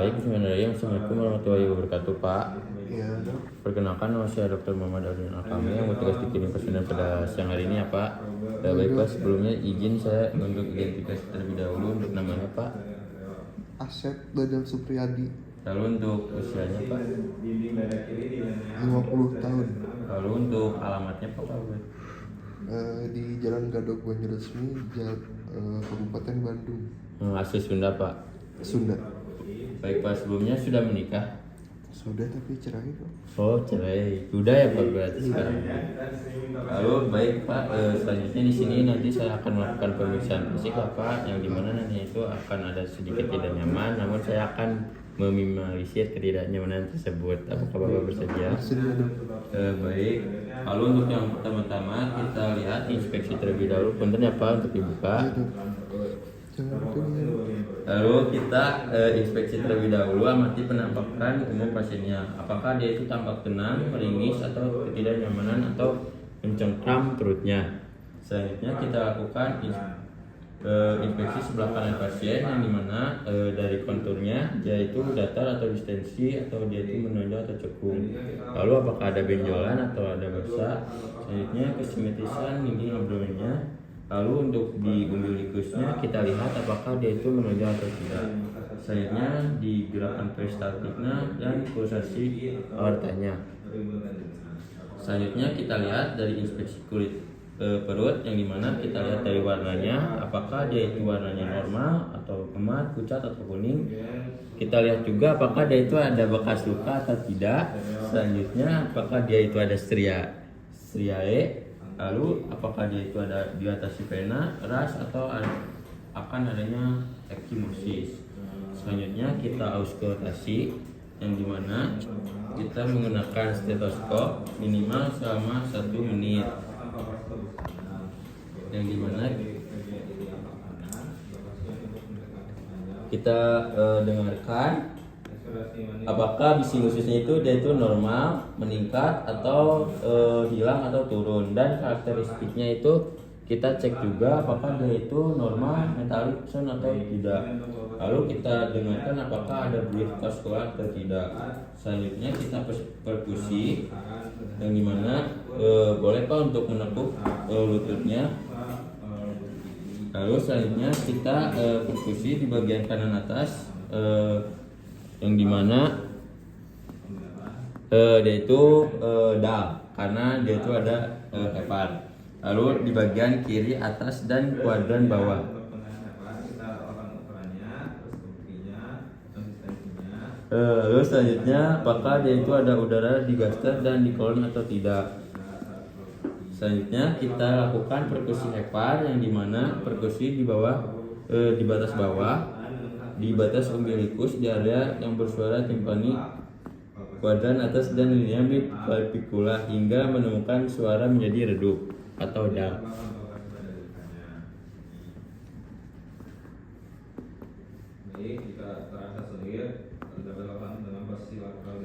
Baik, bismillahirrahmanirrahim. Assalamualaikum warahmatullahi wabarakatuh, Pak. Iya, dok. Perkenalkan, nama saya Dr. Muhammad Audin Alkami yang bertugas di klinik persalinan pada siang hari ini ya, Pak. Baik, Pak, sebelumnya izin saya untuk identifikasi terlebih dahulu untuk namanya, Pak. Asep Dadang Supriyadi, Lalu untuk usianya, Pak. 50 tahun. Lalu untuk alamatnya, Pak. Di Jalan Gadok Banjarmasin, Kabupaten Bandung, Asli Sunda, Pak. Sunda. Baik, Pak, sebelumnya sudah menikah? Sudah tapi cerai, Pak. Oh, cerai. Sudah ya, Pak, berarti sekarang. Lalu baik, Pak, selanjutnya di sini nanti saya akan melakukan pemeriksaan fisik ya, Pak, yang dimana nanti itu akan ada sedikit tidak nyaman, namun saya akan meminimalisir ketidaknyamanan tersebut. Apakah Bapak bersedia? Bersedia, dok. Baik. Lalu untuk yang pertama-tama kita lihat inspeksi terlebih dahulu. Punten ya, Pak, untuk dibuka. Iya, dok. Jangan lupa nih. Lalu kita inspeksi terlebih dahulu, amati penampakan umum pasiennya. Apakah dia itu tampak tenang, meringis, atau ketidaknyamanan, atau mencengkram perutnya. Selanjutnya kita lakukan inspeksi sebelah kanan pasien, yang dimana dari konturnya dia itu datar atau distensi, atau dia itu menonjol atau cekung. Lalu apakah ada benjolan atau ada basah. Selanjutnya kesimetrisan dinding abdomennya. Lalu untuk di umbilicusnya kita lihat apakah dia itu menonjol atau tidak. Selanjutnya di gerakan peristaltiknya dan pulsasi aortanya. Selanjutnya kita lihat dari inspeksi kulit perut, yang dimana kita lihat dari warnanya apakah dia itu warnanya normal atau emas, pucat atau kuning. Kita lihat juga apakah dia itu ada bekas luka atau tidak. Selanjutnya apakah dia itu ada striae. Lalu apakah dia itu ada dilatasi vena, ras, atau akan adanya ekimosis. Selanjutnya kita auskultasi, yang dimana kita menggunakan stetoskop minimal selama 1 menit, yang dimana kita dengarkan apakah bising ususnya itu dia itu normal, meningkat, atau hilang atau turun. Dan karakteristiknya itu kita cek juga apakah dia itu normal, metalik sound atau tidak. Lalu kita dengarkan apakah ada bleed vaskular atau tidak. Selanjutnya kita perkusi, yang dimana boleh Pak untuk menekuk lututnya. Lalu selanjutnya kita perkusi di bagian kanan atas, yang dimana dia itu dal karena dia itu ada hepar. Lalu di bagian kiri atas dan kuadran bawah. Lalu selanjutnya apakah dia itu ada udara di gaster dan di kolon atau tidak. Selanjutnya kita lakukan perkusi hepar, yang dimana perkusi di bawah, di batas bawah, di batas umbilicus, di area yang bersuara timpani, kuadran atas, dan linea mid valvicula hingga menemukan suara menjadi redup atau dal.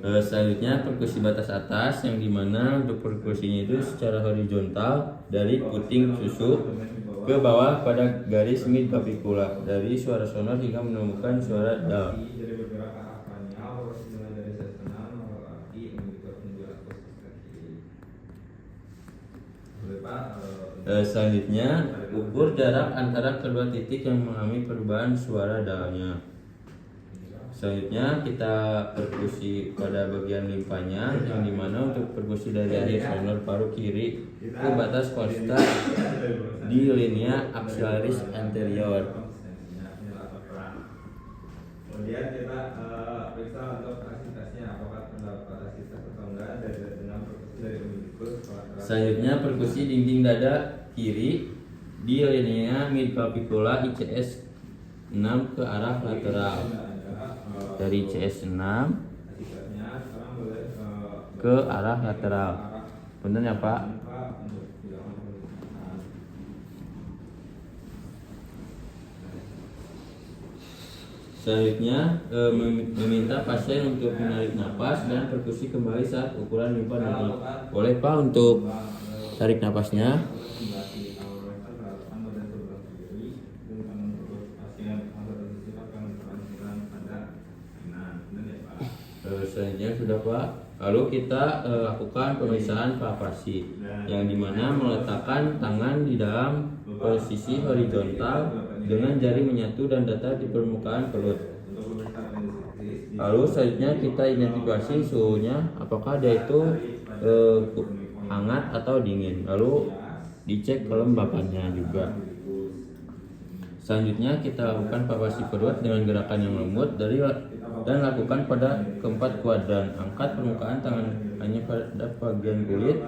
Selanjutnya perkusi batas atas, yang dimana untuk perkusinya itu secara horizontal dari puting susu ke bawah pada garis mid clavicula, dari suara sonor hingga menemukan suara dal. Selanjutnya ukur jarak antara kedua titik yang mengalami perubahan suara dalnya. Selanjutnya kita perkusi pada bagian limpanya, yang dimana untuk perkusi dari akhir sonor paru kiri ke batas kosta di linea axillaris anterior. Kemudian kita periksa untuk asitasnya, apakah terdapat asitas atau enggak dengan perkusi dari umbilicus. Selanjutnya perkusi dinding dada kiri di linea midclavicula ICS 6 ke arah lateral. Dari CS 6 ke arah lateral. Benar ya, Pak? Selanjutnya meminta pasien untuk menarik napas dan perkusi kembali saat ukuran limpa naik. Boleh Pak untuk tarik napasnya? Selanjutnya sudah Pak. Lalu kita lakukan pemeriksaan palpasi, yang dimana meletakkan tangan di dalam posisi horizontal dengan jari menyatu dan datar di permukaan perut. Lalu selanjutnya kita identifikasi suhunya, apakah dia itu hangat atau dingin. Lalu dicek kelembapannya juga. Selanjutnya kita lakukan palpasi perut dengan gerakan yang lembut dan lakukan pada keempat kuadran. Angkat permukaan tangan hanya pada bagian kulit.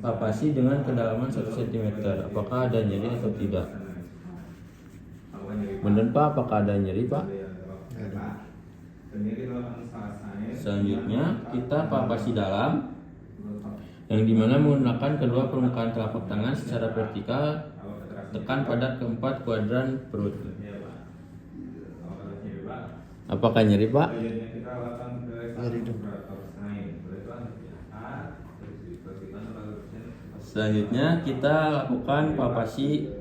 Palpasi dengan kedalaman 1 cm. Apakah ada nyeri atau tidak? Benar Pak, apakah ada nyeri Pak? Selanjutnya kita palpasi dalam, yang dimana menggunakan kedua permukaan telapak tangan secara vertikal, tekan pada keempat kuadran perut. Apakah nyeri Pak? Nyeri dong. Selanjutnya kita lakukan palpasi.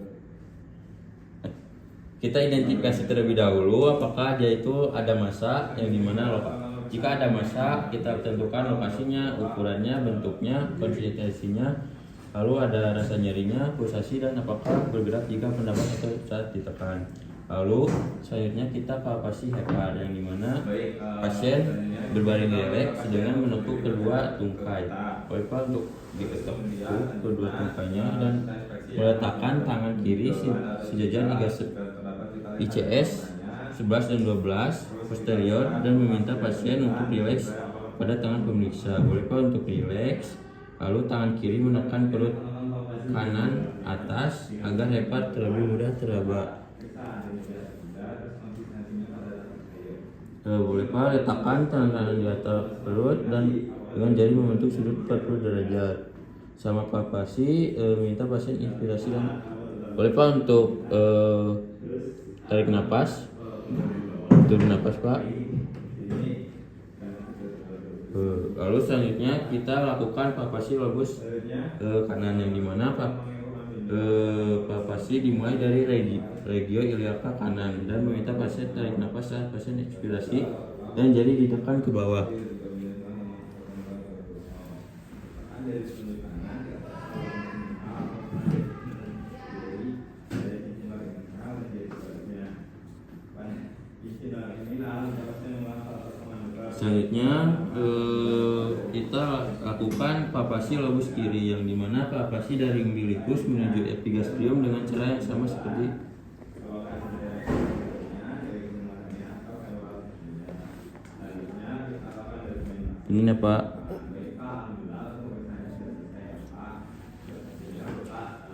Kita identifikasi terlebih dahulu apakah dia itu ada massa, yang dimana jika ada massa kita tentukan lokasinya, ukurannya, bentuknya, konsistensinya, lalu ada rasa nyerinya, pulsasi, dan apakah bergerak jika pendapat atau saat ditekan. Lalu selanjutnya kita palpasi HEPAR, yang dimana pasien berbaring rileks dengan menekuk kedua tungkai. Pak untuk diketuk kedua tungkainya dan meletakkan tangan kiri sejajar ICS 11 dan 12 posterior dan meminta pasien untuk rileks pada tangan pemeriksa. Boleh Pak untuk rileks. Lalu tangan kiri menekan perut kanan atas agar HEPAR terlebih mudah teraba. Boleh Pak letakkan tangan kanan di atas perut dan dengan jari membentuk sudut 40 derajat. Sama palpasi minta pasien inspirasi dan boleh Pak untuk tarik napas, turun napas Pak. Lalu selanjutnya kita lakukan palpasi lobus kanan, yang dimana palpasi dimulai dari regio iliaca kanan dan meminta pasien tarik napas saat pasien inspirasi dan jari ditekan ke bawah. Selanjutnya kita lakukan palpasi lobus kiri, yang dimana palpasi dari umbilikus menuju epigastrium dengan cara yang sama seperti ini ya Pak.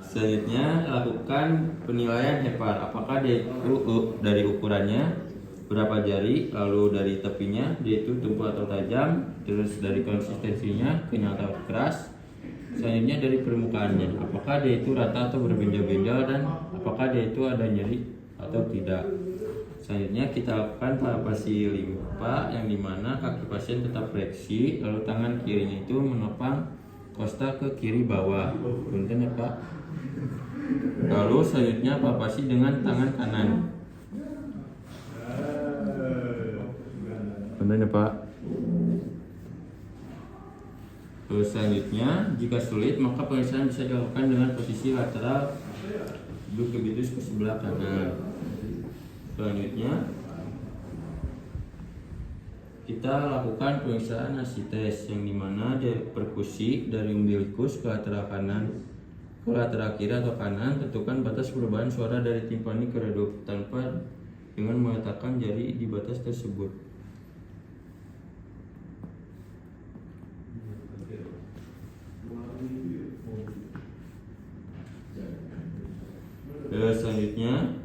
Selanjutnya lakukan penilaian HEPAR, apakah dia itu dari ukurannya berapa jari, lalu dari tepinya dia itu tumpul atau tajam, terus dari konsistensinya kenyal atau keras, selanjutnya dari permukaannya apakah dia itu rata atau berbenjol-benjol, dan apakah dia itu ada nyeri atau tidak. Selanjutnya kita lakukan palpasi limpa, yang dimana kaki pasien tetap fleksi, lalu tangan kirinya itu menopang kosta ke kiri bawah. Punten ya Pak. Lalu selanjutnya palpasi dengan tangan kanan. Punten ya Pak. Lalu selanjutnya jika sulit maka pemeriksaan bisa dilakukan dengan posisi lateral ductus ke sebelah kanan. Selanjutnya kita lakukan pemeriksaan asites, yang dimana perkusi dari umbilikus ke lateral kanan ke lateral kiri atau kanan. Tentukan batas perubahan suara dari timpani ke redup tanpa dengan meletakkan jari di batas tersebut. Selanjutnya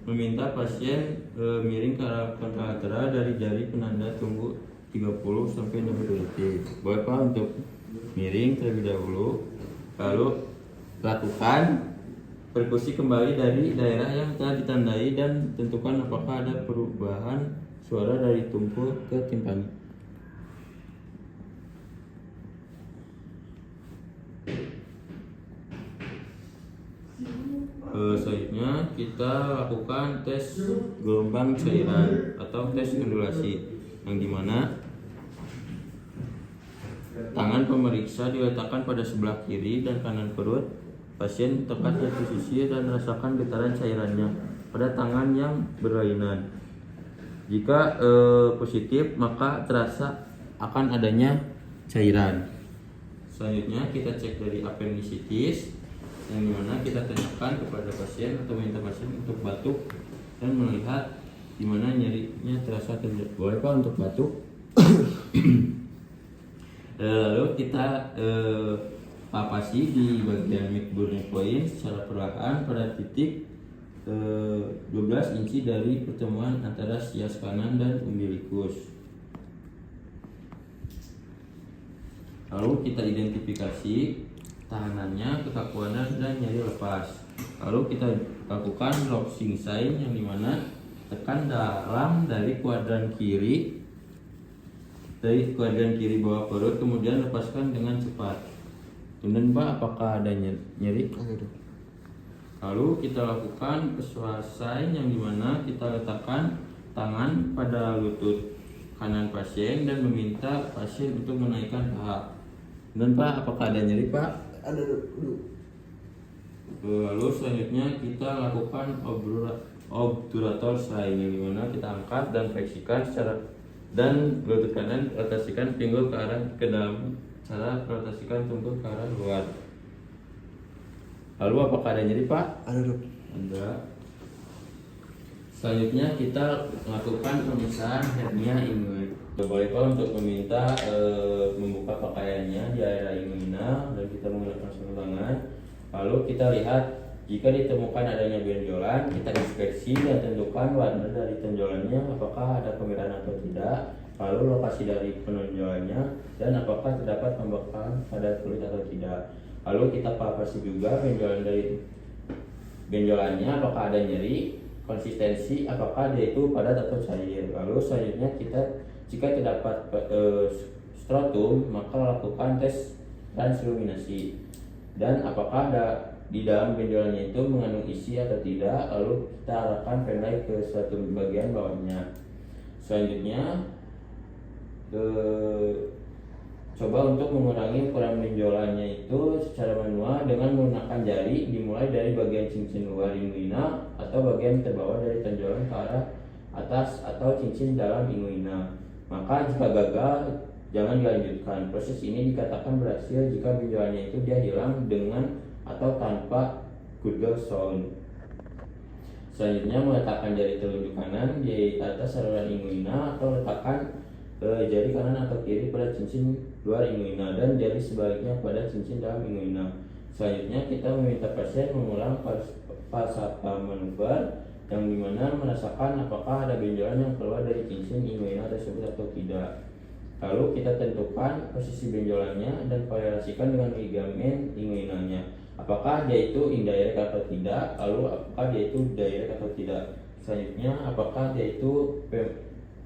meminta pasien miring ke arah kontralateral dari jari penanda tunggu 30 sampai 60 detik. Boleh Pak untuk miring terlebih dahulu, lalu lakukan perkusi kembali dari daerah yang telah ditandai dan tentukan apakah ada perubahan suara dari tumpul ke timpani. Selanjutnya kita lakukan tes gelombang cairan atau tes ondulasi, yang dimana tangan pemeriksa diletakkan pada sebelah kiri dan kanan perut pasien, tekan satu sisi dan rasakan getaran cairannya pada tangan yang berlainan. Jika positif, maka terasa akan adanya cairan. Selanjutnya kita cek dari appendicitis, yang dimana kita tanyakan kepada pasien atau minta pasien untuk batuk dan melihat dimana nyerinya terasa terjadi. Boleh Pak untuk batuk? Lalu kita palpasi di bagian midburn point secara perlahan pada titik 12 inci dari pertemuan antara sias kanan dan umbilikus. Lalu kita identifikasi tahanannya, kekakuanan, dan nyeri lepas. Lalu kita lakukan Robsing sign, yang dimana tekan dalam dari kuadran kiri bawah perut, kemudian lepaskan dengan cepat. Kemudian Pak, apakah ada nyeri? Lalu kita lakukan persuasive sign, yang dimana kita letakkan tangan pada lutut kanan pasien dan meminta pasien untuk menaikkan paha. Dan Pak, apakah ada nyeri Pak? Ada dulu. Lalu selanjutnya kita lakukan obturator sign, yang dimana kita angkat dan fleksikan secara dan lutut kanan rotasikan pinggul ke dalam, cara rotasikan pinggul ke arah luar. Lalu apakah ada nyeri Pak? Ada dulu. Ada. Selanjutnya kita lakukan pemisahan hernia inguinal. Boleh Pak untuk meminta membuka pakaiannya di area inguinal dan kita menggunakan sarung tangan. Lalu kita lihat jika ditemukan adanya benjolan, kita inspeksi dan tentukan warna dari tonjolannya, apakah ada kemerahan atau tidak, lalu lokasi dari penonjolannya, dan apakah terdapat pembekalan pada kulit atau tidak. Lalu kita palpasi juga benjolannya, apakah ada nyeri, konsistensi, apakah dia itu padat atau cair. Lalu selanjutnya jika terdapat strotum, maka lakukan tes transluminasi dan apakah di dalam benjolannya itu mengandung isi atau tidak. Lalu kita arahkan pendek ke suatu bagian bawahnya. Selanjutnya coba untuk mengurangi ukuran benjolannya itu secara manual dengan menggunakan jari, dimulai dari bagian cincin luar inguinal atau bagian terbawah dari tonjolan ke arah atas atau cincin dalam inguinal. Maka jika gagal, jangan dilanjutkan. Proses ini dikatakan berhasil jika benjolannya itu dia hilang dengan atau tanpa Google sound. Selanjutnya meletakkan jari telunjuk kanan di atas saluran inguinal atau letakkan jari kanan atau kiri pada cincin luar inguinal dan jari sebaliknya pada cincin dalam inguinal. Selanjutnya kita meminta pasien mengulang falsafah manuver, yang dimana merasakan apakah ada benjolan yang keluar dari cincin inguinal tersebut atau tidak. Lalu kita tentukan posisi benjolannya dan korelasikan dengan ligamen inguinalnya. Apakah dia itu indirect atau tidak, lalu apakah dia itu direct atau tidak. Selanjutnya apakah dia itu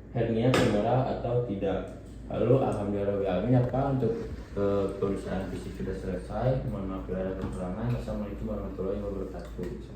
hernia femoral atau tidak. Lalu alhamdulillah untuk pemeriksaan fisik sudah selesai. Mohon maaf bila ada kekurangan. Assalamualaikum warahmatullahi wabarakatuh.